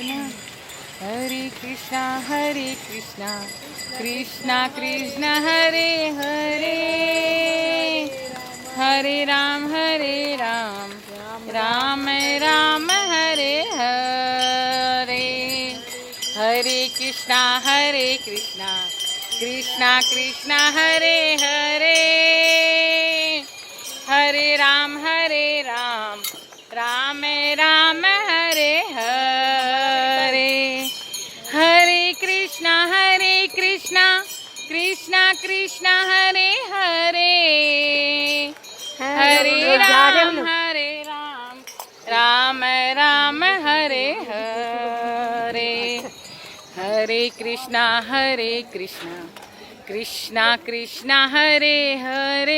Hare Krishna, Krishna Krishna, Hare Hare, Hare Ram, Ram Ram, Hare Hare. Hare Krishna, Krishna Krishna, Hare Hare, Hare Ram, Ram Ram, Hare Hare. Hare Krishna, Krishna Krishna, Hare Hare, Hare Ram, Ram Ram, Hare Hare. Hare Krishna, Krishna Krishna, Hare Hare,